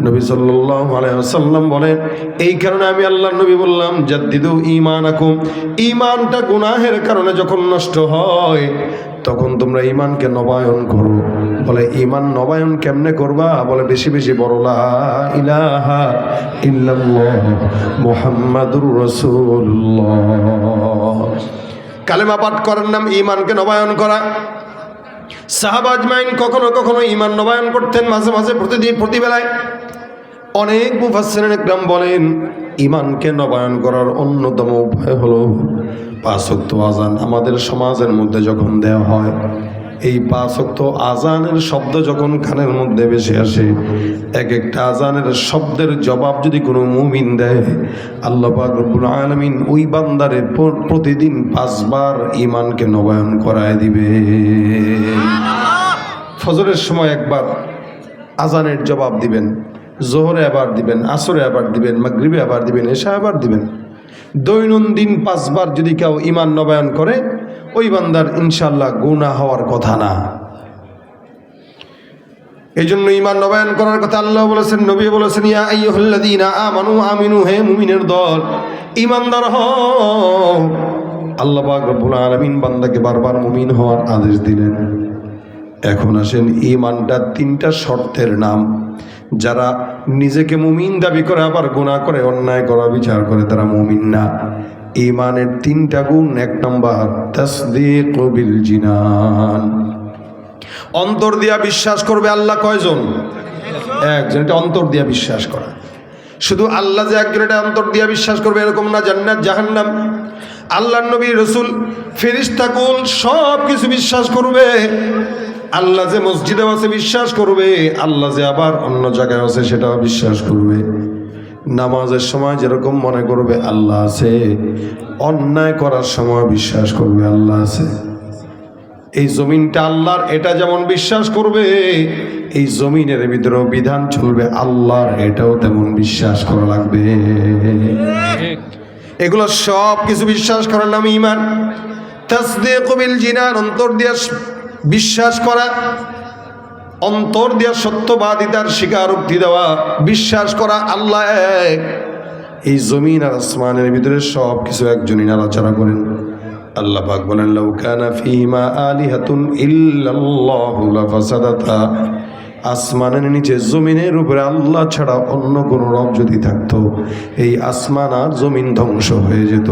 নবী সাল্লাল্লাহু আলাইহি ওয়াসাল্লাম বলেন, এই কারণে আমি আল্লাহর নবী বললাম, জাদ্দিদু ঈমানাকুম, ঈমানটা গুনাহের কারণে যখন নষ্ট হয় তখন তোমরা ঈমানকে নবায়ন করো। বলে ঈমান নবায়ন কেমনে করবা? বলে বেশি বেশি বলো লা ইলাহা ইল্লাল্লাহ মুহাম্মাদুর রাসূলুল্লাহ। কালেমা পাঠ করার নাম ঈমানকে নবায়ন করা। সাহাবা আজমাইন কখনো কখনো ঈমান নবায়ন করতেন, মাঝে মাঝে প্রতিদিন প্রতিবেলায়। অনেক মুফাসসিরিন ইকরাম বলেন ঈমানকে নবায়ন করার অন্যতম উপায় হলো 5 ওয়াক্ত আযান আমাদের সমাজের মধ্যে যখন দেওয়া হয়, এই 5 ওয়াক্ত আযানের শব্দ যখন কানের মধ্যে ভেসে আসে, এক একটা আযানের শব্দের জবাব যদি কোনো মুমিন দেয়, আল্লাহ পাক রব্বুল আলামিন ওই বান্দারে প্রতিদিন 5 বার ঈমানকে নবায়ন করায় দিবে। ফজরের সময় একবার আযানের জবাব দিবেন, জোহরে আবার দিবেন, আসরে আবার দিবেন, মাগরিবে আবার দিবেন, এশা আবার দিবেন। দৈনন্দিন 5 বার যদি কেউ ঈমান নবায়ন করে, ওই বান্দার ইনশাআল্লাহ গুনাহ হওয়ার কথা না। এই জন্য ঈমান নবায়ন করার কথা আল্লাহ বলেছেন, নবী বলেছেন, ইয়া আইয়ুহাল্লাযীনা আমানু আমিনু, হে মুমিনের দল ঈমানদার হও। আল্লাহ পাক রব্বুল আলামিন বান্দাকে বারবার মুমিন হওয়ার আদেশ দিলেন। এখন আসেন, ঈমানটা 3টা শর্তের নাম। যারা নিজেকে মুমিন দাবি করে আবার গুনাহ করে, অন্যায় করা বিচার করে, তারা মুমিন না। ঈমানের 3টা গুণ। 1 নাম্বার তাসদীকু বিল জিনান, অন্তর দিয়া বিশ্বাস করবে। আল্লাহ কয়জন? একজন। এটা অন্তর দিয়া বিশ্বাস করা। শুধু আল্লাহ যে একজন এটা অন্তর দিয়া বিশ্বাস করবে এরকম না। জান্নাত জাহান্নাম, আল্লাহর নবী রাসূল ফেরেশতাকুল সব কিছু বিশ্বাস করবে। আল্লাহ যে মসজিদে আছে বিশ্বাস করবে, আল্লাহ যে আবার অন্য জায়গায় আছে সেটাও বিশ্বাস করবে। নামাজের সময় যেরকম মনে করবে আল্লাহ আছে, অন্যায় করার সময় বিশ্বাস করবে আল্লাহ আছে। এই জমিনটা আল্লাহর, এটা যেমন বিশ্বাস করবে, এই জমিনের ভিতরেও বিধান চলবে আল্লাহর, এটাও তেমন বিশ্বাস করা লাগবে। এগুলো সব কিছু বিশ্বাস করার নাম ঈমান। তাসদীকু বিল জিনান, অন্তর দিয়ে বিশ্বাস করা, অন্তর দিয়ে সত্যবাদিতার স্বীকারোক্তি দেওয়া, বিশ্বাস করা আল্লাহ এক। এই জমিন আর আসমানের ভিতরে সব কিছু একজনই নাড়াচাড়া করেন। আল্লাহ পাক বলেন, লাউ কানা ফীমা আলিহাতুন ইল্লাল্লাহু লাফাসাদাতা, আসমানের নিচে জমিনের উপরে আল্লাহ ছাড়া অন্য কোন রব যদি থাকতো, এই আসমান আর জমিন ধ্বংস হয়ে যেত।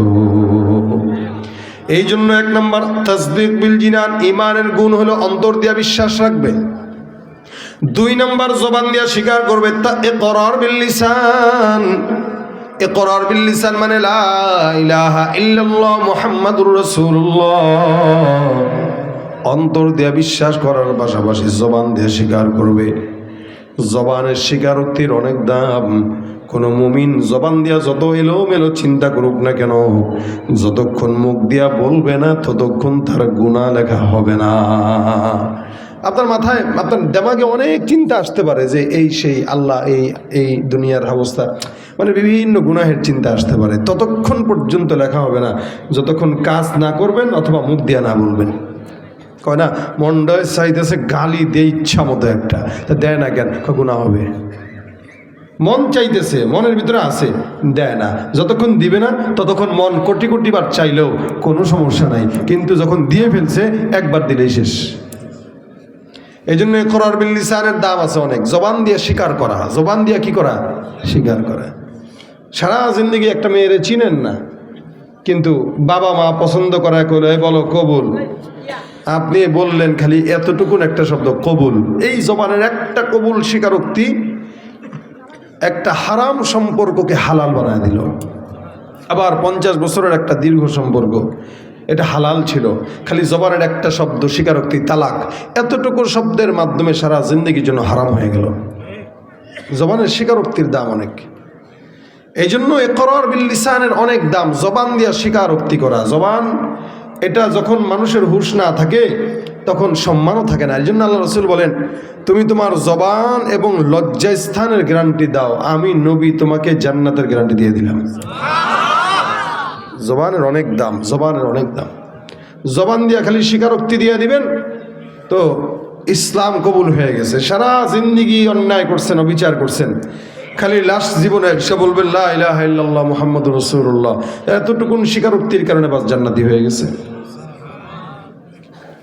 এই জন্য 1 নম্বর তাসদীক বিল জিনান, ঈমানের গুণ হলো অন্তর দিয়া বিশ্বাস রাখবে। 2 নম্বর জবান দিয়া স্বীকার করবে, ইকরার বিল লিসান। ইকরার বিল লিসান মানে লা ইলাহা ইল্লাল্লাহ মুহাম্মাদুর রাসূলুল্লাহ। অন্তর দিয়া বিশ্বাস করার পাশাপাশি জবান দিয়ে স্বীকার করবে। জবানের স্বীকারোক্তির অনেক দাম। কোন মুমিন জবান দিয়া যত এলোমেলো চিন্তা করুক না কেন, যতক্ষণ মুখ দিয়া বলবে না ততক্ষণ তার গুনাহ লেখা হবে না। আপনার মাথায়, আপনার দিমাগে অনেক চিন্তা আসতে পারে যে এই সেই আল্লাহ, এই দুনিয়ার অবস্থা, মানে বিভিন্ন গুনাহের চিন্তা আসতে পারে। ততক্ষণ পর্যন্ত লেখা হবে না যতক্ষণ কাজ না করবেন অথবা মুখ দিয়া না বলবেন। কয় না, মন্ডয় চাইতেছে গালি দিয়ে ইচ্ছা মতো একটা, তা দেয় না কেন? গুনাহ হবে। মন চাইতেছে, মনের ভিতরে আছে, দেয় না। যতক্ষণ দিবে না ততক্ষণ মন কোটি কোটি বার চাইলেও কোনো সমস্যা নাই, কিন্তু যখন দিয়ে ফেলছে একবার দিলেই শেষ। এই জন্য ইকরার বিল লিসানের দাম আছে অনেক। জবান দিয়ে স্বীকার করা, জবান দিয়ে কি করা? স্বীকার করা। সারা জিন্দগি একটা মেয়েরে চিনেন না, কিন্তু বাবা মা পছন্দ করা করে বলো কবুল, আপনি বললেন খালি এতটুকুন একটা শব্দ কবুল। এই জবানের একটা কবুল স্বীকারোক্তি একটা হারাম সম্পর্ককে হালাল বানায় দিল। আবার 50 বছরের একটা দীর্ঘ সম্পর্ক, এটা হালাল ছিল, খালি জবানের একটা শব্দ স্বীকারোক্তি তালাক, এতটুকু শব্দের মাধ্যমে সারা জিন্দগির জন্য হারাম হয়ে গেল। জবানের স্বীকারোক্তির দাম অনেক। এই জন্য ইকরার বিল লিসানের অনেক দাম। জবান দিয়া স্বীকারোক্তি করা। জবান এটা যখন মানুষের হুঁশ না থাকে তখন সম্মানও থাকে না। এই জন্য আল্লাহ রাসূল বলেন, তুমি তোমার জবান এবং লজ্জাস্থানের গ্যারান্টি দাও, আমি নবী তোমাকে জান্নাতের গ্যারান্টি দিয়ে দিলাম। জবানের অনেক দাম, জবানের অনেক দাম। জবান দিয়া খালি স্বীকারোক্তি দিয়ে দিবেন তো ইসলাম কবুল হয়ে গেছে, সারা জিন্দিগি অন্যায় করছেন, অবিচার করছেন, খালি লাস্ট জীবনে সে বলবেন লা ইলাহা ইল্লাল্লাহ মুহাম্মাদুর রাসূলুল্লাহ, এতটুকুন স্বীকারোক্তির কারণে বাস জান্নাতি হয়ে গেছে।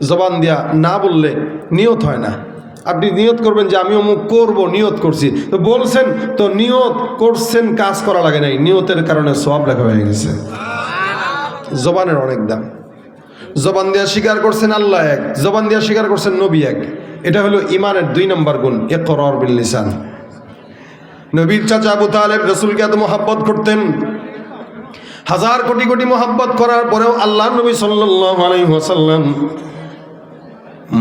জবান দিয়া না বললে নিয়ত হয় না। আপনি নিয়ত করবেন যে আমি অমুক করবো, নিয়ত করছি, তো বলছেন তো নিয়ত করছেন, কাজ করা লাগে নাই, নিয়তের কারণে সওয়াব লেখা হয়ে গেছে। জবানের অনেক দাম। জবান দিয়া স্বীকার করছেন আল্লাহ এক, জবান দিয়া স্বীকার করছেন নবী এক। এটা হলো ইমানের 2 নম্বর গুণ, ইকরার বিল লিসান। নবীর চাচা আবু তালেব রাসূলকে এত মহব্বত করতেন, হাজার কোটি কোটি মহব্বত করার পরেও আল্লাহ নবী সাল্লাল্লাহু আলাইহি ওয়াসাল্লাম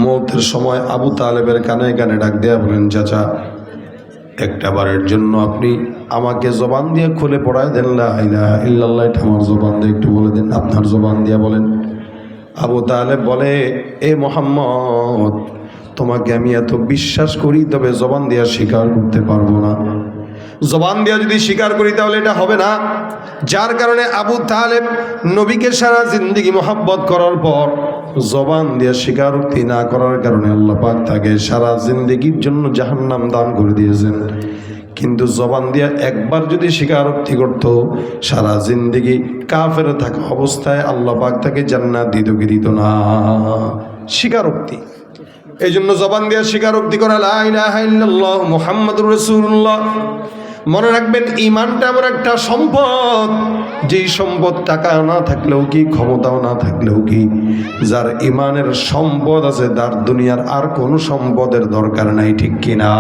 মৌতের সময় আবু তালেবের কানে কানে ডাক দেয়া বলেন, চাচা একটা বারের জন্য আপনি আমাকে জবান দিয়ে খুলে পড়ায় দেন লা ইলাহা ইল্লাল্লাহ, এটা আমার জবান দিয়ে একটু বলে দেন, আপনার জবান দিয়ে বলেন। আবু তালেব বলে, এ মুহাম্মদ, তোমাকে আমি এত বিশ্বাস করি, তবে জবান দিয়ে স্বীকার করতে পারবো না। জবান দিয়ে যদি স্বীকার করি তাহলে এটা হবে না। যার কারণে আবু তালেব নবীকে সারা জিন্দেগি মোহাব্বত করার পর জবান দিয়ে স্বীকারোক্তি না করার কারণে আল্লাহ পাক তাকে সারা জিন্দেগির জন্য জাহান্নাম দান করে দিয়েছেন। কিন্তু জবান দিয়ে একবার যদি স্বীকারোক্তি করত, সারা জিন্দেগি কাফের থাকা অবস্থায় আল্লাহ পাক তাকে জান্নাত দিত কি দিত না। স্বীকারোক্তি, এই জন্য জবান দিয়ে স্বীকারোক্তি করা লা ইলাহা ইল্লাল্লাহ মুহাম্মাদুর রাসূলুল্লাহ। মনে রাখবেন, ইমানটা এমন একটা সম্পদ, যেই সম্পদ টাকা না থাকলেও কি, ক্ষমতাও না থাকলেও কি, যার ইমানের সম্পদ আছে তার দুনিয়ার আর কোনো সম্পদের দরকার নাই, ঠিক কিনা?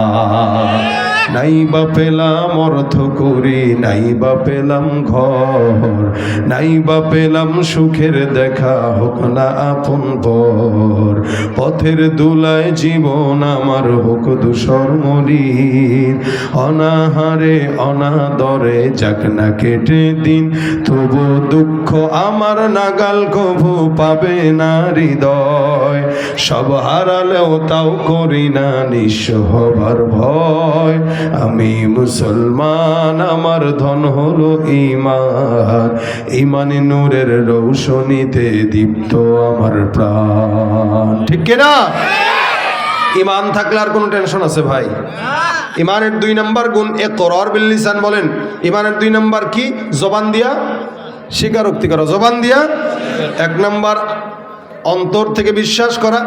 নাই বা পেলাম অর্থ করি, নাই বা পেলাম ঘর, নাই বা পেলাম সুখের দেখা, হোক না আপন পর, পথের দুলায় জীবন আমার হোক ধূসর মলিন, অনাহারে অনাদরে যাক না কেটে দিন, তবু দুঃখ আমার নাগাল কভু পাবে না হৃদয়, সব হারালেও তাও করি না নিঃস্ব হবার ভয়, আমি মুসলমান আমার ধন হলো ঈমান, ঈমানে নূরের রৌশনীতে দীপ্ত আমার প্রাণ, ঠিক কিনা? ঈমান থাকলে আর কোনো টেনশন আছে ভাই? ঈমানের 2 নম্বর গুণ ইকরার বিল লিসান। বলেন ঈমানের 2 নম্বর কি? জবান দিয়া স্বীকারোক্তি করা। জবান দিয়া 1 নম্বর অন্তর থেকে বিশ্বাস করা,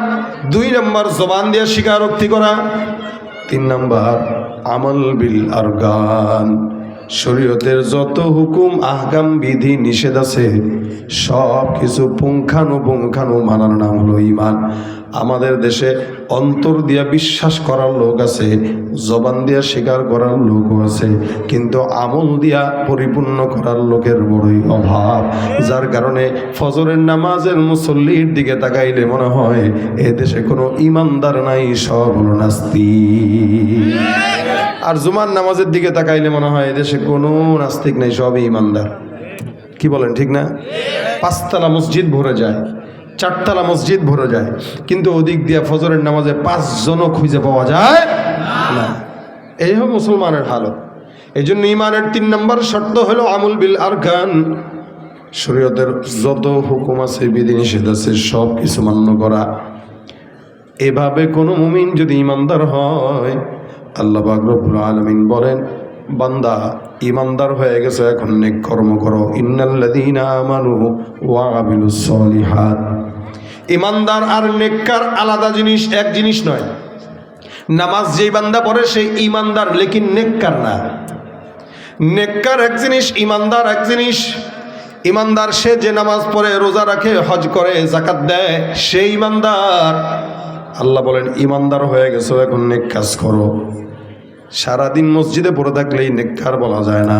2 নম্বর জবান দিয়া স্বীকারোক্তি করা, 3 নম্বর আমল বিল আরকান। শরীয়তের যত হুকুম আহকাম বিধি নিষেধ আছে সব কিছু পুঙ্খানুপুঙ্খানু মানার নাম হলো ঈমান। আমাদের দেশে অন্তর দিয়া বিশ্বাস করার লোক আছে, জবান দিয়া স্বীকার করার লোকও আছে, কিন্তু আমল দিয়া পরিপূর্ণ করার লোকের বড়ই অভাব। যার কারণে ফজরের নামাজের মুসল্লির দিকে তাকাইলে মনে হয় এ দেশে কোনো ঈমানদার নাই, সব হলো নাস্তিক। আর জুমার নামাজের দিকে তাকাইলে মনে হয় এদেশে কোনো নাস্তিক নেই, সবই ঈমানদার। কি বলেন, ঠিক না? 5 তলা মসজিদ ভরে যায়, 4 তলা মসজিদ ভরে যায়, কিন্তু ওদিক দিয়ে ফজরের নামাজে 5 জনও খুঁজে পাওয়া যায় না। এই হলো মুসলমানের হালত। এই জন্য ঈমানের 3 নম্বর শর্ত হলো আমল বিল আরকান। শরীয়তের যত হুকুম আছে, বিধি নিষেধ আছে, সব কিছু মান্য করা। এভাবে কোনো মুমিন যদি ঈমানদার হয়, আল্লাহ পাক রব্বুল আলামিন বলেন, বান্দা ঈমানদার হয়ে গেছে, এখন নেক কর্ম করো। ইন্নাল্লাযীনা আমানু ওয়া আমিলুস সলিহাত। ঈমানদার আর নেককার আলাদা জিনিস, এক জিনিস নয়। নামাজ যেই বান্দা পড়ে সেই ঈমানদার, লেকিন নেককার না। নেককার এক জিনিস, ঈমানদার এক জিনিস। ঈমানদার সে যে নামাজ পড়ে, রোজা রাখে, হজ করে, যাকাত দেয়, সেই ঈমানদার। আল্লাহ বলেন ঈমানদার হয়ে গেছো, এখন নেক কাজ করো। সারাদিন মসজিদে পড়ে থাকলেই নেককার বলা যায় না।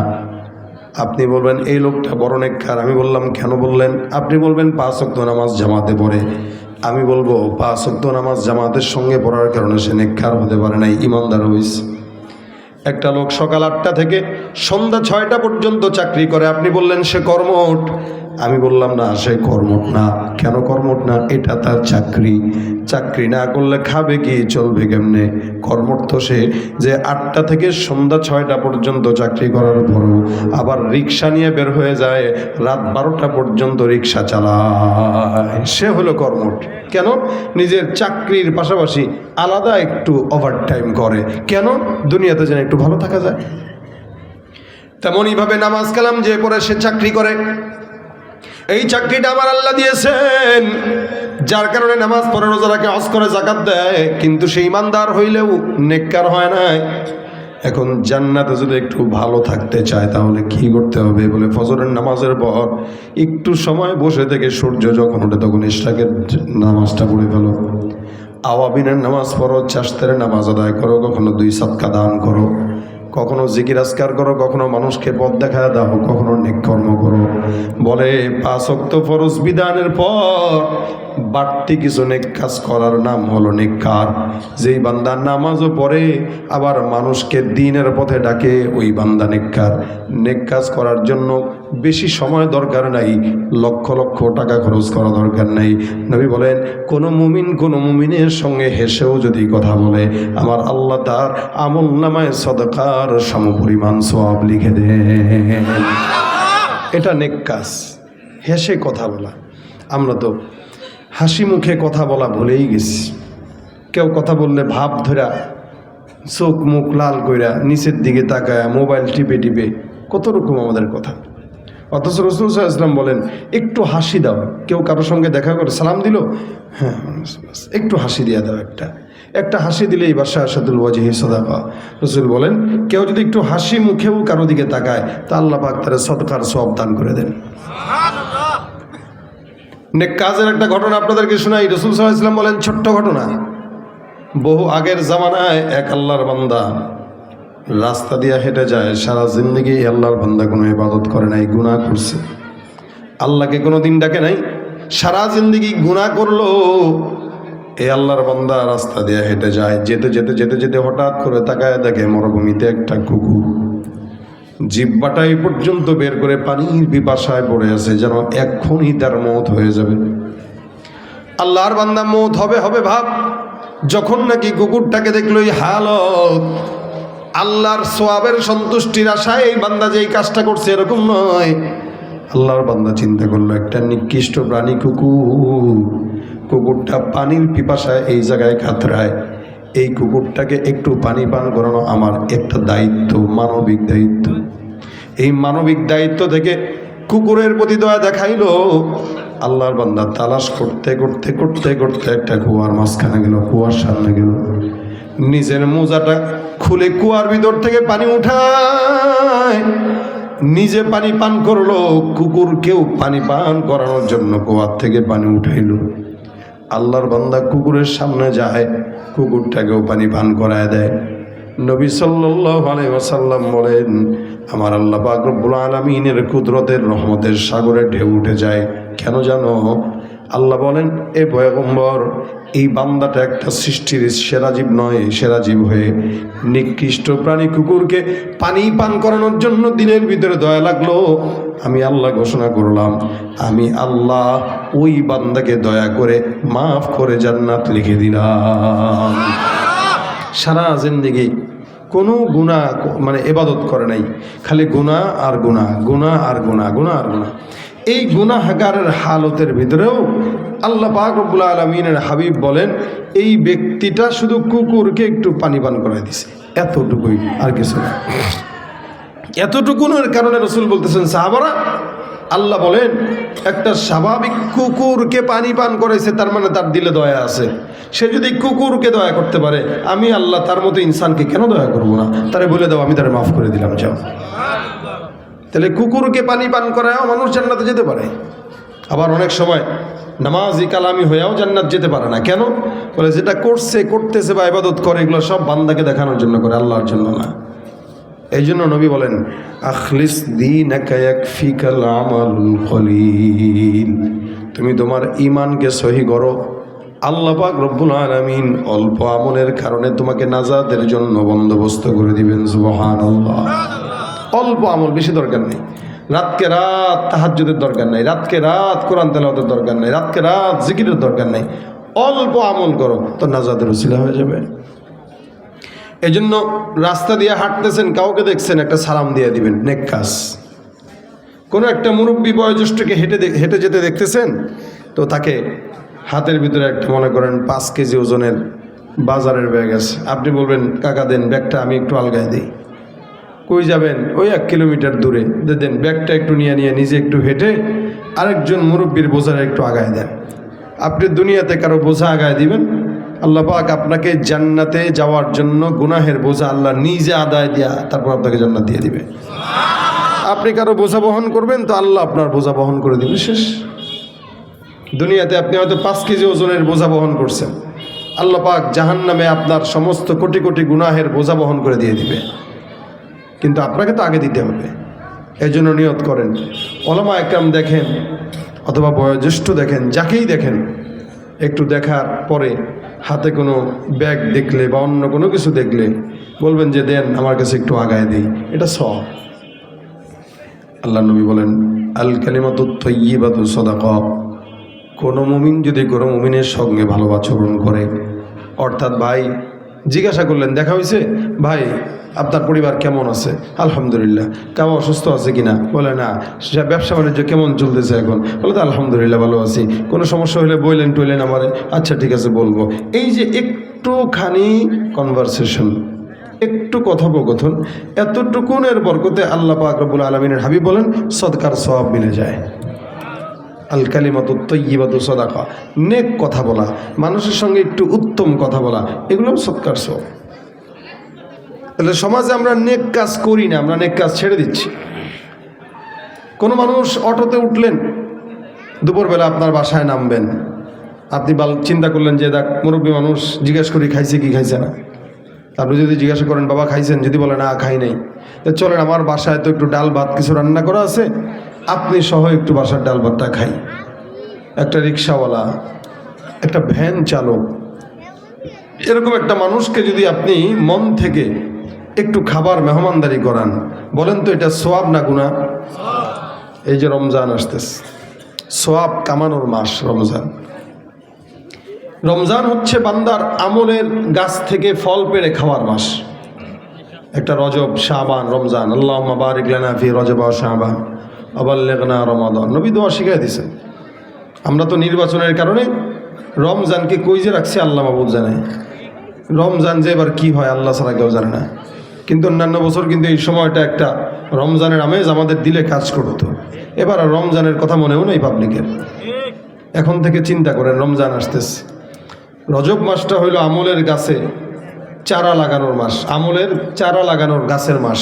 আপনি বলবেন এই লোকটা বড় নেককার। আমি বললাম কেন বললেন? আপনি বলবেন 5 ওয়াক্ত নামাজ জামাতে পড়ে। আমি বলবো 5 ওয়াক্ত নামাজ জামাতের সঙ্গে পড়ার কারণে সে নেককার হতে পারে নাই, ঈমানদার হয়েছে। একটা লোক সকাল 8টা থেকে সন্ধ্যা 6টা পর্যন্ত চাকরি করে, আপনি বললেন সে কর্মঠ। আমি বললাম না, সে কর্মঠ না। কেন কর্মঠ না? এটা তার চাকরি। চাকরি না করলে খাবে কি, চলবে কেমনে? কর্মঠ তো সে যে 8টা থেকে সন্ধ্যা 6টা পর্যন্ত চাকরি করার পরও আবার রিক্সা নিয়ে বের হয়ে যায়, রাত 12টা পর্যন্ত রিক্সা চালায়, সে হলো কর্মঠ। কেন? নিজের চাকরির পাশাপাশি আলাদা একটু ওভারটাইম করে। কেন? দুনিয়াতে যেন একটু ভালো থাকা যায়। তেমনইভাবে নামাজ কালাম যে পড়ে সে চাকরি করে। এই চাকরিটা আমার আল্লাহ দিয়েছেন, যার কারণে নামাজ পড়ে, রোজা রাখে, হজ করে, যাকাত দেয়, কিন্তু সে ইমানদার হইলেও নেককার হয় নাই। এখন জান্নাতে যদি একটু ভালো থাকতে চায় তাহলে কি করতে হবে? বলে ফজরের নামাজের পর একটু সময় বসে থেকে সূর্য যখন ওঠে তখন ইশরাকের নামাজটা পড়ে ফেলো, আওয়াবিনের নামাজ পড়ো, চাষতের নামাজ আদায় করো, কখনো 2 সাদকা দান করো, কখনো জিকির আজকার করো, কখনো মানুষকে পথ দেখায় দাও, কখনো নেক কর্ম করো। বলে 5 ওয়াক্ত ফরজ বিধানের পর বাড়তি কিছু নেক কাজ করার নাম হলো নেককার। যেই বান্দা নামাজও পড়ে আবার মানুষকে দ্বীনের পথে ডাকে, ওই বান্দা নেককার। নেক কাজ করার জন্য বেশি সময় দরকার নাই, লক্ষ লক্ষ টাকা খরচ করা দরকার নাই। নবী বলেন, কোনো মুমিনের সঙ্গে হেসেও যদি কথা বলে, আমার আল্লাহ তার আমল নামায় সদকার সমপরিমাণ সওয়াব লিখে দেন। এটা নেক কাজ, হেসে কথা বলা। আমরা তো হাসি মুখে কথা বলা ভুলেই গেছি। কেউ কথা বললে ভাব ধরা, চোখ মুখ লাল কইরা, নিচের দিকে তাকায়, মোবাইল টিপে টিপে, কত রকম আমাদের কথা। অথচ রাসূল সাল্লাল্লাহু আলাইহি ওয়াসাল্লাম বলেন, একটু হাসি দাও। কেউ কারোর সঙ্গে দেখা করে সালাম দিল, হ্যাঁ একটু হাসি দিয়ে দাও, একটা হাসি দিলেই বাশাশাতুল ওয়াজহি সাদাকা। রাসূল বলেন, কেউ যদি একটু হাসি মুখেও কারো দিকে তাকায় তা আল্লাহ পাক তার সদকার সওয়াব দান করে দেন। নেক কাজের একটা ঘটনা আপনাদেরকে শোনাই। রাসূল সাল্লাল্লাহু আলাইহি ওয়াসাল্লাম বলেন, ছোট্ট ঘটনা, বহু আগের জামানায় এক আল্লাহর বান্দা রাস্তা দিয়ে হেঁটে যায়। সারা জিন্দগি আল্লাহর বান্দা কোনো ইবাদত করে নাই, গুনাহ করছে, আল্লাহকে কোনো দিন ডাকে নাই, সারা জিন্দগি গুনাহ করলো। এই আল্লাহর বান্দা রাস্তা দিয়ে হেঁটে যায়, যেতে যেতে যেতে যেতে হঠাৎ করে তাকায় দেখে মরুভূমিতে একটা কুকুর জিহ্বাটা এই পর্যন্ত বের করে পানির পিপাসায় পড়ে আছে, যেন এক্ষুনি তার মওত হয়ে যাবে। আল্লাহর বান্দা মওত হবে হবে ভাব, যখন নাকি কুকুরটাকে দেখলো এই হালত, আল্লাহর সোয়াবের সন্তুষ্টির আশায় এই বান্দা যে এই কাজটা করছে এরকম নয়। আল্লাহর বান্দা চিন্তা করলো, একটা নিকৃষ্ট প্রাণী কুকুরটা পানির পিপাসায় এই জায়গায় কাতরায়, এই কুকুরটাকে একটু পানি পান করানো আমার একটা দায়িত্ব, মানবিক দায়িত্ব। এই মানবিক দায়িত্ব থেকে কুকুরের প্রতি দয়া দেখাইলো। আল্লাহর বান্দা তালাশ করতে করতে করতে করতে একটা কুয়ার মাঝখানে গেল, কুয়ার সামনে গেল, নিজের মোজাটা খুলে কুয়ার ভিতর থেকে পানি উঠায়, নিজে পানি পান করলো, কুকুরকেও পানি পান করানোর জন্য কুয়ার থেকে পানি উঠাইল। আল্লাহর বান্দা কুকুরের সামনে যায়, কুকুরটাকেও পানি পান করায় দেয়। নবী সাল্লাল্লাহু আলাইহি ওয়াসাল্লাম বলেন, আমার আল্লাহ পাক রব্বুল আলামিনের কুদরতের রহমতের সাগরে ঢেউ উঠে যায়। কেন জানো? আল্লাহ বলেন, এ পয়গম্বর, এই বান্দাটা একটা সৃষ্টির সেরা জীব নয়, সেরা জীব হয়ে নিকৃষ্ট প্রাণী কুকুরকে পানি পান করানোর জন্য দিনের ভিতরে দয়া লাগলো। আমি আল্লাহ ঘোষণা করলাম, আমি আল্লাহ ওই বান্দাকে দয়া করে মাফ করে জান্নাত লিখে দিলাম। সারা জিন্দেগি কোনো গুনাহ মানে ইবাদত করে নাই, খালি গুনাহ আর গুনাহ, গুনাহ আর গুনাহ, গুনাহ আর গুনাহ। এই গুনাহগারের হালতের ভিতরেও আল্লাহ পাক রব্বুল আলামিনের হাবিব বলেন, এই ব্যক্তিটা শুধু কুকুরকে একটু পানি পান করাই দিছে, এতটুকুই, আর কিছু না। এতটুকুনের কারণে রাসূল বলতেছেন, সাহাবারা, আল্লাহ বলেন একটা স্বাভাবিক কুকুরকে পানি পান করাইছে, তার মানে তার দিলে দয়া আছে। সে যদি কুকুরকে দয়া করতে পারে, আমি আল্লাহ তার মতো ইনসানকে কেন দয়া করব না? তারে বলে দাও আমি তারে মাফ করে দিলাম, যাও। তাহলে কুকুরকে পানি পান করায়ও মানুষ জান্নাতে যেতে পারে। আবার অনেক সময় নামাজি কালামি হয়েও জান্নাত যেতে পারে না। কেন? বলে যেটা করতেছে বা ইবাদত করে, এগুলো সব বান্দাকে দেখানোর জন্য করে, আল্লাহর জন্য না। এই জন্য নবী বলেন, আখলিস দীনাকা ইয়াকফিকাল আমালুল কলিল, তুমি তোমার ঈমানকে সহি করো, আল্লাহ পাক রব্বুল আলামিন অল্প আমলের কারণে তোমাকে নাজাতের জন্য বন্দোবস্ত করে দিবেন। সুবহানাল্লাহ। অল্প আমল, বেশি দরকার নেই। রাতকে রাত তাহাজ্জুদের দরকার নাই, রাতকে রাত কোরআন তেলাওয়াতের দরকার নাই, রাতকে রাত জিকিরের দরকার নাই, অল্প আমল করো তো নাজাতের উসিলা হয়ে যাবে। এই জন্য রাস্তা দিয়ে হাঁটতেছেন, কাউকে দেখছেন, একটা সালাম দিয়ে দিবেন, নেক কাজ। কোনো একটা মুরব্বী বয়োজ্যেষ্ঠকে হেঁটে যেতে দেখতেছেন, তো তাকে হাতের ভিতরে একটা মনে করেন 5 কেজি ওজনের বাজারের ব্যাগ আছে, আপনি বলবেন কাকা দেন ব্যাগটা, আমি একটু আলগায় দিই। কই যাবেন? ওই 1 কিলোমিটার দূরে, দেন ব্যাগটা একটু নিয়ে নিজে একটু হেঁটে আরেকজন মুরব্বীর বোঝাটা একটু আগায় দেন। আপনি দুনিয়াতে কারো বোঝা আগায় দিবেন, আল্লাহ পাক আপনাকে জান্নাতে যাওয়ার জন্য গুনাহের বোঝা আল্লাহ নিজে আদায় দিয়া তারপর আপনাকে জান্নাত দিয়ে দিবে। আপনি কারো বোঝা বহন করবেন তো আল্লাহ আপনার বোঝা বহন করে দিবে, শেষ। দুনিয়াতে আপনি হয়তো 5 কেজি ওজনের বোঝা বহন করছেন, আল্লাহ পাক জাহান্নামে আপনার সমস্ত কোটি কোটি গুনাহের বোঝা বহন করে দিয়ে দিবে, কিন্তু আপনাকে তো আগে দিতে হবে। এই জন্য নিয়ত করেন, ওলামা একরাম দেখেন অথবা বয়োজ্যেষ্ঠ দেখেন, যাকেই দেখেন, একটু দেখার পরে হাতে কোনো ব্যাগ দেখলে বা অন্য কোনো কিছু দেখলে বলবেন যে দেন আমার কাছে একটু আগায় দিই, এটা সওয়াব। আল্লাহ নবী বলেন আল কালিমাতু তাইয়্যিবাতু সাদাকা। কোনো মুমিন যদি কোনো মুমিনের সঙ্গে ভালো আচরণ করে, অর্থাৎ ভাই জিজ্ঞাসা করলেন দেখা হয়েছে, ভাই আপনার পরিবার কেমন আছে? আলহামদুলিল্লাহ। কেউ অসুস্থ আছে কিনা? বলে না। ব্যবসা বাণিজ্য কেমন চলতেছে এখন? বলে তো আলহামদুলিল্লাহ ভালো আছি। কোনো সমস্যা হলে বললেন টইলেন আমারে, আচ্ছা ঠিক আছে বলবো। এই যে একটুখানি কনভারসেশন, একটু কথোপকথন, এতটুকুনের বরকতে আল্লাহ পাক রব্বুল আলামিনের হাবিব বলেন সদকার সওয়াব মিলে যায়। আল কালিমাতু তাইয়্যিবাতু সাদাকা, নেক কথা বলা, মানুষের সঙ্গে একটু উত্তম কথা বলা, এগুলো সদকার সওয়াব। তাহলে সমাজে আমরা নেক কাজ করি না, আমরা নেক কাজ ছেড়ে দিচ্ছি। কোনো মানুষ অটোতে উঠলেন, দুপুরবেলা আপনার বাসায় নামবেন, আপনি চিন্তা করলেন যে দেখ মুরব্বী মানুষ, জিজ্ঞেস করি খাইছে কি খাইছে না। আপনি যদি জিজ্ঞাসা করেন বাবা খাইছেন, যদি বলে না খাই নাই, তো চলেন আমার বাসায় তো একটু ডাল ভাত কিছু রান্না করা আছে, আপনি সহ একটু বাসার ডাল ভাতটা খাই। একটা রিক্সাওয়ালা, একটা ভ্যান চালক, এরকম একটা মানুষকে যদি আপনি মন থেকে একটু খাবার মেহমানদারি করান, বলেন তো এটা সোয়াব না গুনাহ? এই যে রমজান আসতেছে, সোয়াব কামানোর মাস রমজান। রমজান হচ্ছে বান্দার আমলের গাছ থেকে ফল পেড়ে খাওয়ার মাস। একটা রজব, শাবান, রমজান। আল্লাহুম্মা বারিক লানা ফি রজব ওয়া শাবান ওয়া বাল্লিগনা রমাদান। নবী দোয়া শিখাই দিয়েছেন। আমরা তো নির্বাচনের কারণে রমজানকে কই যে রাখছি আল্লাহ মাবুদ জানে। রমজান যে এবার কী হয় আল্লাহ ছাড়া কেউ জানে না। কিন্তু অন্যান্য বছর কিন্তু এই সময়টা একটা রমজানের আমেজ আমাদের দিলে কাজ করতো। এবার আর রমজানের কথা মনেও নেই পাবলিকের। এখন থেকে চিন্তা করেন রমজান আসতেছে। রজব মাসটা হইল আমলের গাছে চারা লাগানোর মাস, আমলের চারা লাগানোর গাছের মাস।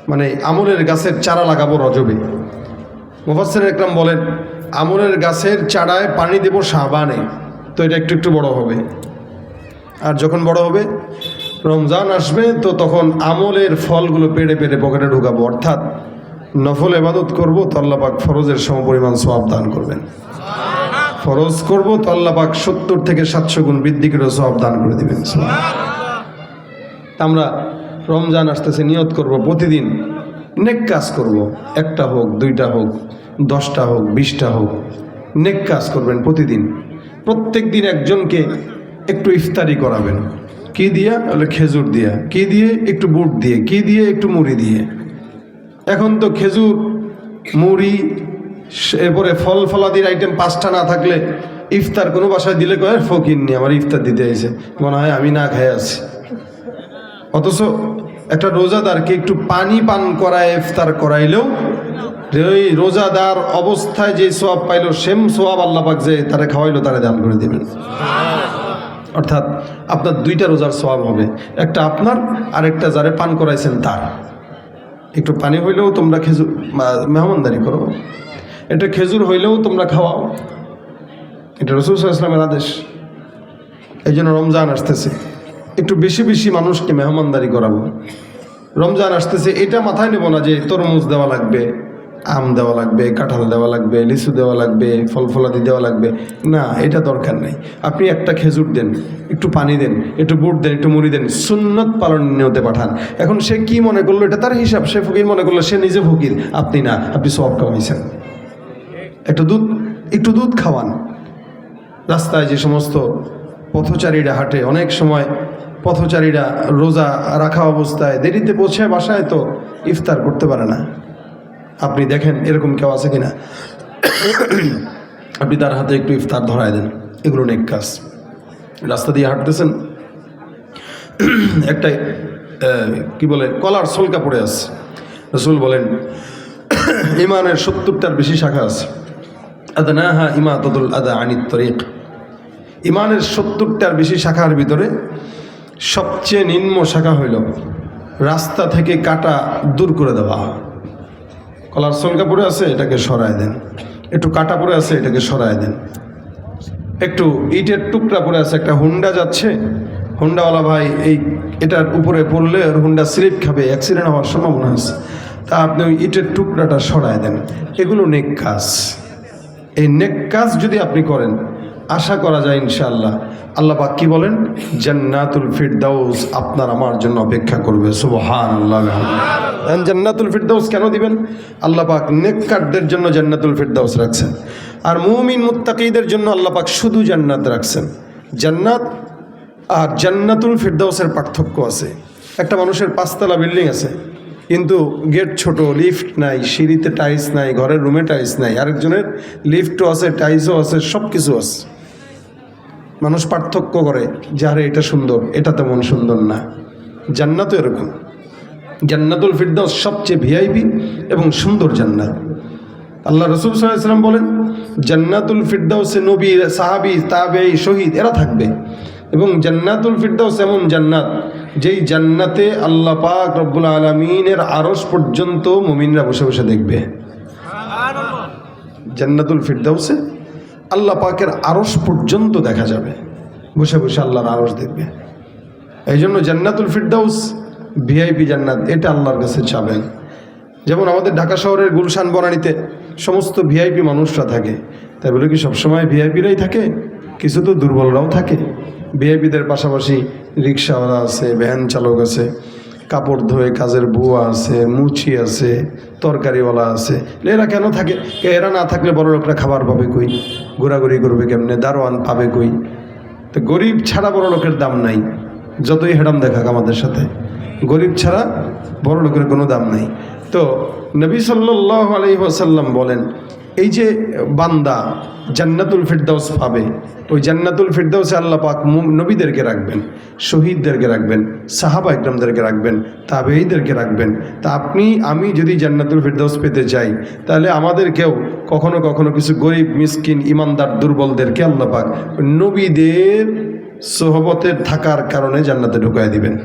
মানে আমলের গাছের চারা লাগাবো রজবে। মুফাসসির একরাম বলেন আমলের গাছের চারায় পানি দেব শাবানে, তো এটা একটু একটু বড় হবে। আর যখন বড় হবে রমজান আসবে, তো তখন আমলের ফলগুলো পেড়ে পেড়ে পকেটে ঢুকাবো, অর্থাৎ নফল ইবাদত করবো তো আল্লাহ পাক ফরজের সমপরিমাণ সওয়াব দান করবেন। ফরজ করবো তো আল্লাহ পাক 70 থেকে 700 গুণ বৃদ্ধি করে সওয়াব দান করে দিবেন। আমরা রমজান আসতেছে, নিয়ত করব প্রতিদিন নেক কাজ করব। 1টা হোক, 2টা হোক, 10টা হোক, 20টা হোক, নেক কাজ করবেন প্রতিদিন। প্রত্যেক দিন একজনকে একটু ইফতারি করাবেন। কি দিয়া? বলে খেজুর দিয়া। কি দিয়ে? একটু বুট দিয়ে। কি দিয়ে? একটু মুড়ি দিয়ে। এখন তো খেজুর, মুড়ি, এরপরে ফল ফলাদির আইটেম 5টা না থাকলে ইফতার কোনো বাসায় দিলে কয় ফকির নি আমার ইফতার দিতে এসে, মনে হয় আমি না খেয়ে আছি। অথচ একটা রোজাদারকে একটু পানি পান করায় ইফতার করাইলেও ওই রোজাদার অবস্থায় যে সোয়াব পাইলো সেম সোয়াব আল্লাহ পাক যে তারা খাওয়াইলো তারা দান করে দিবেন। অর্থাৎ আপনার 2টা রোজার সোয়াব হবে, একটা আপনার আর একটা যারে পান করাইছেন তার। একটু পানি হইলেও তোমরা খেজুর মেহমানদারি করো, এটা খেজুর হইলেও তোমরা খাওয়াও, এটা রাসূল সাল্লাল্লাহু আলাইহি ওয়াসাল্লামের আদেশ। এই জন্য রমজান আসতেছে, একটু বেশি বেশি মানুষকে মেহমানদারি করাবো। রমজান আসতেছে, এটা মাথায় নেব না যে তরমুজ দেওয়া লাগবে, আম দেওয়া লাগবে, কাঁঠাল দেওয়া লাগবে, লিচু দেওয়া লাগবে, ফল ফলাদি দেওয়া লাগবে, না, এটা দরকার নেই। আপনি একটা খেজুর দেন, একটু পানি দেন, একটু বুট দেন, একটু মুড়ি দেন, সুন্নত পালন নিয়তে পাঠান। এখন সে কি মনে করলো, এটা তার হিসাব, সে ফকির মনে করলো, সে নিজে ফকির, আপনি না, আপনি সওয়াব কামাইছেন। একটু দুধ খাওয়ান। রাস্তায় যে সমস্ত পথচারীরা হাঁটে, অনেক সময় পথচারীরা রোজা রাখা অবস্থায় দেরিতে পৌঁছে বাসায় তো ইফতার করতে পারে না। আপনি দেখেন এরকম কেউ আছে কিনা, আপনি তার হাতে একটু ইফতার ধরায় দেন, এগুলো নেক কাজ। রাস্তা দিয়ে হাঁটতেছেন, একটা কি বলে কলার ছলকা পড়ে আছে, রাসূল বলেন ইমানের 70টার বেশি শাখা আছে। আদনাহা ইমাতাতুল আদা আনিত তরিক। ইমানের 70টার বেশি শাখার ভিতরে সবচেয়ে নিম্ন শাখা হইল রাস্তা থেকে কাটা দূর করে দেওয়া। কলার ছলকা পড়ে আছে, এটাকে সরায় দেন। একটু কাটা পড়ে আছে, এটাকে সরায় দেন। একটু ইটের টুকরা পড়ে আছে, একটা হুন্ডা যাচ্ছে, হুন্ডাওয়ালা ভাই এটার উপরে পড়লে ওর হুন্ডা স্লিপ খাবে, অ্যাক্সিডেন্ট হওয়ার সম্ভাবনা আছে, তা আপনি ওই ইটের টুকরাটা সরায় দেন। এগুলো নেক কাজ। এই নেক কাজ যদি আপনি করেন, আশা করা যায় ইনশাআল্লাহ আল্লাহ পাক কি বলেন, জান্নাতুল ফিরদাউস আপনার আমার জন্য অপেক্ষা করবে। সুবহানাল্লাহ। জান্নাতুল ফিরদাউস কেন দিবেন? আল্লাহ পাক নেককারদের জন্য জান্নাতুল ফিরদাউস রাখছেন, আর মুমিন মুত্তাকিদের জন্য আল্লাহ পাক শুধু জান্নাত রাখছেন। জান্নাত আর জান্নাতুল ফিরদাউসের পার্থক্য আছে। একটা মানুষের 5 তলা বিল্ডিং আছে, কিন্তু গেট ছোট, লিফট নাই, সিঁড়িতে টাইলস নাই, ঘরের রুমে টাইলস নাই। আরেকজনের লিফটও আছে, টাইলসও আছে, সব কিছু আছে। মানুষ পার্থক্য করে যে আরে এটা সুন্দর, এটা তেমন সুন্দর না। জান্নাতও এরকম। জান্নাতুল ফিরদাউস সবচেয়ে ভিআইপি এবং সুন্দর জান্নাত। আল্লাহ রাসূল সাল্লাল্লাহু আলাইহি ওয়াসাল্লাম বলেন, জান্নাতুল ফিরদাউসে নবী, সাহাবী, তাবেঈ, শহীদ এরা থাকবে। এবং জান্নাতুল ফিরদাউস এমন জান্নাত, যেই জান্নাতে আল্লাহ পাক রব্বুল আলামিনের আরশ পর্যন্ত মুমিনরা বসে বসে দেখবে। জান্নাতুল ফিরদাউসে আল্লাহ পাকের আরশ পর্যন্ত দেখা যাবে, বসে বসে আল্লাহর আরশ দেখবে। এই জন্য জান্নাতুল ফিরদাউস ভিআইপি জান্নাত, এটা আল্লাহর কাছে চাবেন। যেমন আমাদের ঢাকা শহরের গুলশান বনানীতে সমস্ত ভিআইপি মানুষরা থাকে, তাই বলে কি সবসময় ভিআইপিরাই থাকে? কিছু তো দুর্বলরাও থাকে। ভিআইপিদের পাশাপাশি রিক্সাওয়ালা আছে, ভ্যান চালক আছে, কাপড় ধোয়ে কাজের বুয়া আছে, মুচি আছে, তরকারিওয়ালা আছে। এরা কেন থাকে? এরা না থাকলে বড় লোকরা খাবার পাবে কই, ঘোরাঘুরি করবে কেমনে, দারোয়ান পাবে কই? তো গরিব ছাড়া বড় লোকের দাম নাই, যতই হেডাম দেখাক আমাদের সাথে, গরিব ছাড়া বড় লোকের কোনো দাম নাই। তো নবী সাল্লাল্লাহু আলাইহি ওয়াসাল্লাম বলেন, এই যে বান্দা জান্নাতুল ফিরদাউস পাবে, ওই জান্নাতুল ফিরদাউসে আল্লাহ পাক নবীদেরকে রাখবেন, শহীদদেরকে রাখবেন, সাহাবা ইকরামদেরকে রাখবেন, তাবেঈদেরকে রাখবেন। তা আমি যদি জান্নাতুল ফিরদাউস পেতে চাই, তাহলে আমাদেরকেও কখনো কখনো কিছু গরিব, মিসকিন, ইমানদার, দুর্বলদেরকে আল্লাহ পাক নবীদের সোহবতে থাকার কারণে জান্নাতে ঢুকায় দিবেন।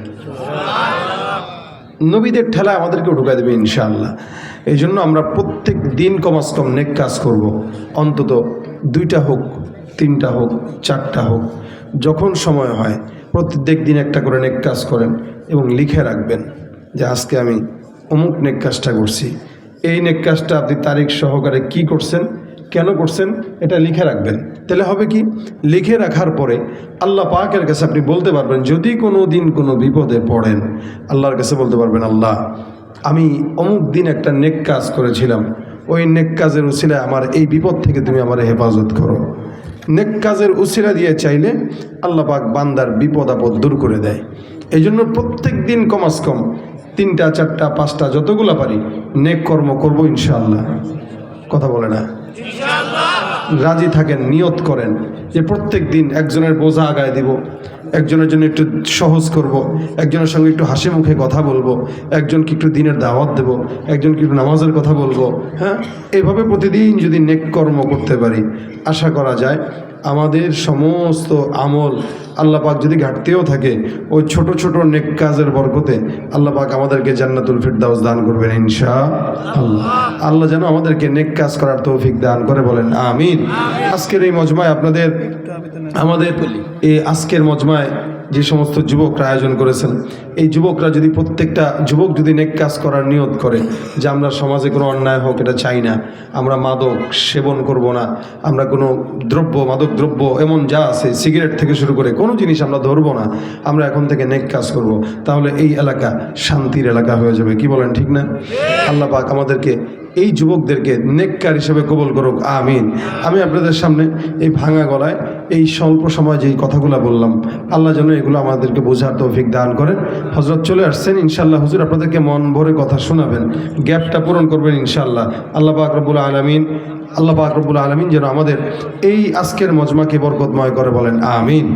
নবীদের ঠেলা আমাদেরকেও ঢুকায় দেবে ইনশাআল্লাহ। এই জন্য আমরা প্রত্যেক দিন কমাস কম নেক কাজ করব। অন্তত 2টা হোক, 3টা হোক, 4টা হোক, যখন সময় হয় প্রত্যেক দিন একটা করে নেক কাজ করেন এবং লিখে রাখবেন যে আজকে আমি অমুক নেক কাজটা করছি। এই নেক কাজটা আপনি তারিখ সহকারে কি করছেন, কেন করছেন, এটা লিখে রাখবেন। তাহলে হবে কি, লিখে রাখার পরে আল্লাহ পাকের কাছে আপনি বলতে পারবেন, যদি কোনো দিন কোনো বিপদে পড়েন, আল্লাহর কাছে বলতে পারবেন, আল্লাহ আমি অমুক দিন একটা নেক কাজ করেছিলাম, ওই নেক কাজের উসিলায় আমার এই বিপদ থেকে তুমি আমার হেফাজত করো। নেক কাজের উসিলা দিয়ে চাইলে আল্লাহ পাক বান্দার বিপদ আপদ দূর করে দেয়। এই জন্য প্রত্যেক দিন কমাস কম 3টা, 4টা, 5টা যতগুলো পারি নেক কর্ম করবো ইনশাআল্লাহ। কথা বলে না? রাজি থাকেন, নিয়ত করেন যে প্রত্যেক দিন একজনের বোঝা আগায় দিব, একজনের জন্য একটু সহজ করব, একজনের সঙ্গে একটু হাসি মুখে কথা বলবো, একজনকে একটু দিনের দাওয়াত দেব, একজনকে একটু নামাজের কথা বলবো। হ্যাঁ, এইভাবে প্রতিদিন যদি নেক কর্ম করতে পারি, আশা করা যায় আমাদের সমস্ত আমল আল্লাহ পাক যদি ঘাটতেও থাকে, ওই ছোট ছোট নেক কাজের বরকতে আল্লাহ পাক আমাদেরকে জান্নাতুল ফিরদাউস দান করবেন ইনশাআল্লাহ। আল্লাহ যেন আমাদেরকে নেক কাজ করার তৌফিক দান করে, বলেন আমিন। আজকের এই মজমায় আমাদের এই আজকের মজমায় যে সমস্ত যুবকরা আয়োজন করেছেন, এই যুবকরা যদি প্রত্যেকটা যুবক যদি নেক কাজ করার নিয়ত করে যে আমরা সমাজে কোনো অন্যায় হোক এটা চাই না, আমরা মাদক সেবন করব না, আমরা কোনো মাদক দ্রব্য এমন যা আছে সিগারেট থেকে শুরু করে কোনো জিনিস আমরা ধরবো না, আমরা এখন থেকে নেক কাজ করব, তাহলে এই এলাকা শান্তির এলাকা হয়ে যাবে। কি বলেন, ঠিক না? আল্লাহ পাক আমাদেরকে এই যুবকদেরকে নেককার হিসেবে কবুল করুক, আমিন। আমি আপনাদের সামনে এই ভাঙা গলায় এই স্বল্প সময় যেই কথাগুলো বললাম, আল্লাহ যেন এগুলো আমাদেরকে বোঝার তৌফিক দান করেন। হযরত চলে আসছেন, ইনশাআল্লাহ হুজুর আপনাদেরকে মন ভরে কথা শোনাবেন, গ্যাপটা পূরণ করবেন ইনশাআল্লাহ। আল্লাহ পাক রব্বুল আলামিন যেন আমাদের এই আজকের মজমাকে বরকতময় করে, বলেন আমিন।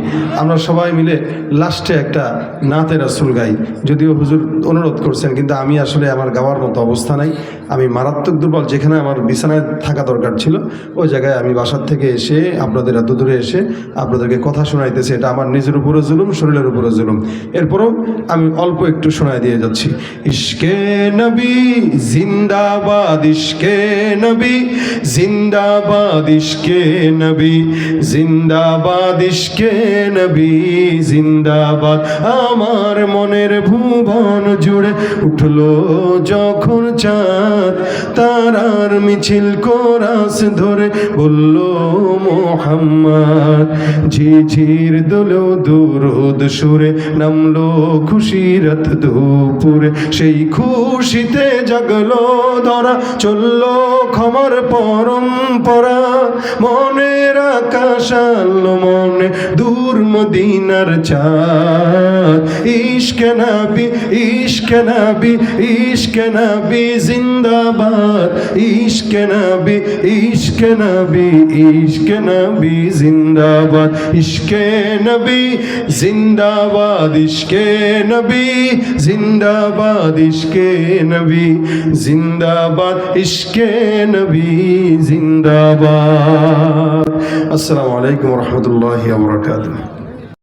আমরা সবাই মিলে লাস্টে একটা নাতে রাসূল গাই, যদিও হুজুর অনুরোধ করছেন, কিন্তু আমি আসলে আমার গাওয়ার মতো অবস্থা নাই, আমি মারাত্মক দুর্বল। যেখানে আমার বিছানায় থাকা দরকার ছিল ওই জায়গায় আমি বাসার থেকে এসে আপনাদের এত দূরে এসে আপনাদেরকে কথা শোনাইতেছি, এটা আমার নিজের উপরে জুলুম, শরীরের উপরে জুলুম। এরপরও আমি অল্প একটু শোনাই দিয়ে যাচ্ছি। ইশকে নবী জিন্দাবাদ, ইশকে নবী জিন্দাবাদ, ইশকে নবী জিন্দাবাদ, ইশকে নবী জিন্দাবাদ। আমার মনের ভুবন জুড়ে উঠলো যখন চাঁদ, তারার মিছিল কোরাস ধরে বলল মুহাম্মদ। ঝিঝির দোলো দুরুদ সুরে নামলো খুশিরত দুপুরে, সেই খুশিতে জাগলো ধরা, চললো ক্ষমার পরম্পরা। মনের আকাশ আলো মনে দূর মদিনার চাঁদ। ইশকে নবী, ইশকে নবী, ইশকে নবী জিন্দাবাদ, ইশকে নবী, ইশকে নবী, ইশকে নবী জিন্দাবাদ, ইশকে নবী জিন্দাবাদ, ইশকে নবী জিন্দাবাদ, ইশকে নবী জিন্দাবাদ, ইশকে নবী জিন্দাবাদ। আসসালামু আলাইকুম ওয়া রাহমাতুল্লাহি ওয়া বারাকাতুহু।